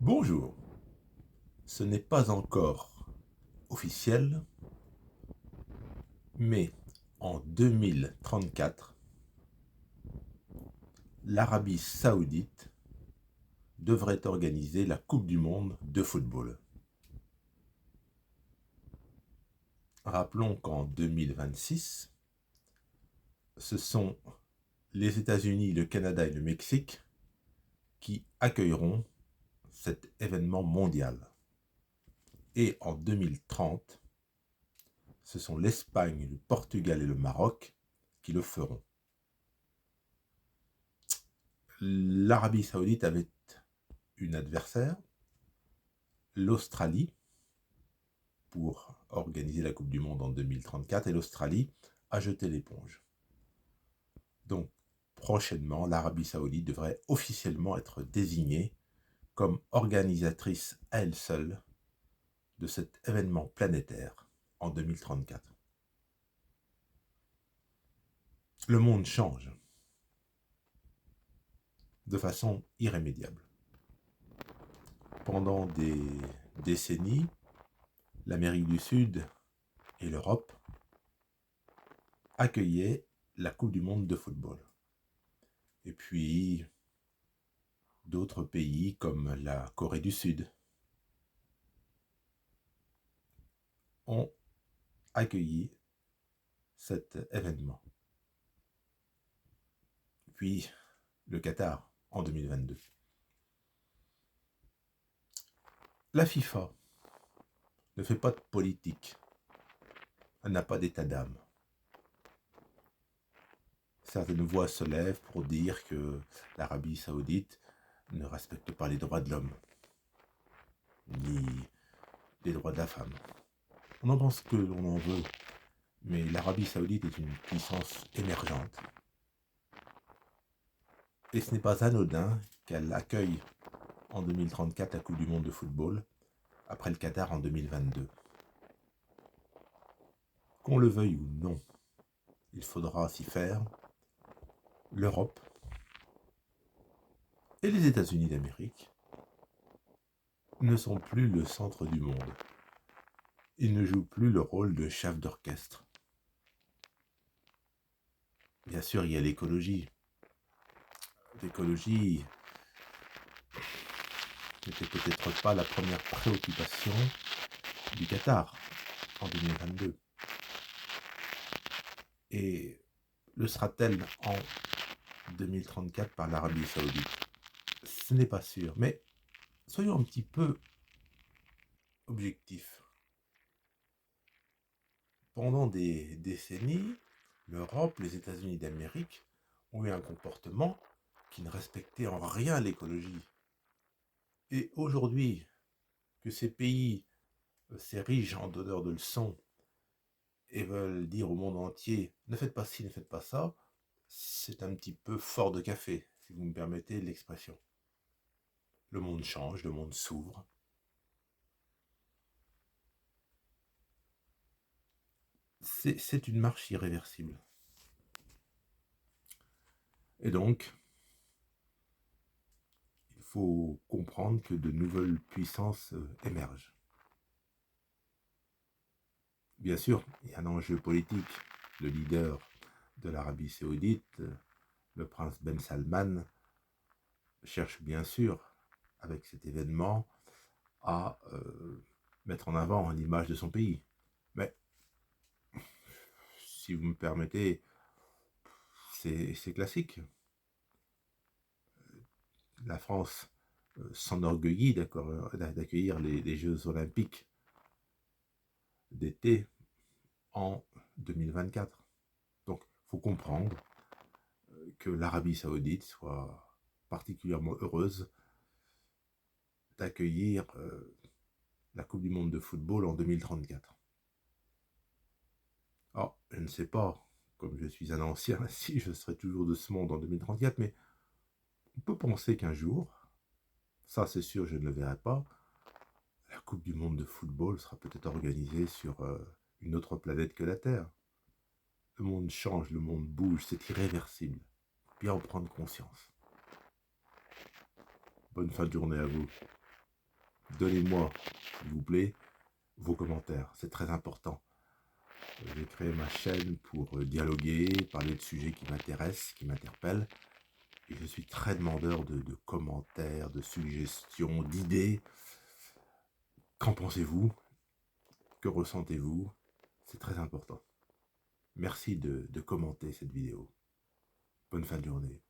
Bonjour, ce n'est pas encore officiel, mais en 2034, l'Arabie Saoudite devrait organiser la Coupe du Monde de football. Rappelons qu'en 2026, ce sont les États-Unis, le Canada et le Mexique qui accueilleront cet événement mondial. Et en 2030, ce sont l'Espagne, le Portugal et le Maroc qui le feront. L'Arabie Saoudite avait une adversaire, l'Australie, pour organiser la Coupe du Monde en 2034, et l'Australie a jeté l'éponge. Donc, prochainement, l'Arabie Saoudite devrait officiellement être désignée comme organisatrice à elle seule de cet événement planétaire en 2034. Le monde change de façon irrémédiable. Pendant des décennies, l'Amérique du Sud et l'Europe accueillaient la Coupe du Monde de football. Et puis, d'autres pays comme la Corée du Sud ont accueilli cet événement. Puis, le Qatar en 2022. La FIFA ne fait pas de politique. Elle n'a pas d'état d'âme. Certaines voix se lèvent pour dire que l'Arabie Saoudite ne respecte pas les droits de l'homme, ni les droits de la femme. On en pense que l'on en veut, mais l'Arabie Saoudite est une puissance émergente. Et ce n'est pas anodin qu'elle accueille en 2034 la Coupe du Monde de football, après le Qatar en 2022. Qu'on le veuille ou non, il faudra s'y faire. L'Europe et les États-Unis d'Amérique ne sont plus le centre du monde. Ils ne jouent plus le rôle de chef d'orchestre. Bien sûr, il y a l'écologie. L'écologie n'était peut-être pas la première préoccupation du Qatar en 2022. Et le sera-t-elle en 2034 par l'Arabie Saoudite? Ce n'est pas sûr, mais soyons un petit peu objectifs. Pendant des décennies, l'Europe, les États-Unis d'Amérique ont eu un comportement qui ne respectait en rien l'écologie. Et aujourd'hui, que ces pays s'érigent en donneurs de leçons et veulent dire au monde entier « ne faites pas ci, ne faites pas ça », c'est un petit peu fort de café, si vous me permettez l'expression. Le monde change, le monde s'ouvre. C'est une marche irréversible. Et donc, il faut comprendre que de nouvelles puissances émergent. Bien sûr, il y a un enjeu politique. Le leader de l'Arabie Saoudite, le prince Ben Salman, cherche bien sûr, avec cet événement, à mettre en avant l'image de son pays. Mais, si vous me permettez, c'est classique. La France s'enorgueillit d'accueillir les Jeux Olympiques d'été en 2024. Donc, il faut comprendre que l'Arabie Saoudite soit particulièrement heureuse d'accueillir la Coupe du Monde de football en 2034. Alors, je ne sais pas, comme je suis un ancien, si je serai toujours de ce monde en 2034, mais on peut penser qu'un jour, ça c'est sûr, je ne le verrai pas, la Coupe du Monde de football sera peut-être organisée sur une autre planète que la Terre. Le monde change, le monde bouge, c'est irréversible. Bien en prendre conscience. Bonne fin de journée à vous. Donnez-moi, s'il vous plaît, vos commentaires. C'est très important. J'ai créé ma chaîne pour dialoguer, parler de sujets qui m'intéressent, qui m'interpellent. Et je suis très demandeur de commentaires, de suggestions, d'idées. Qu'en pensez-vous? Que ressentez-vous? C'est très important. Merci de commenter cette vidéo. Bonne fin de journée.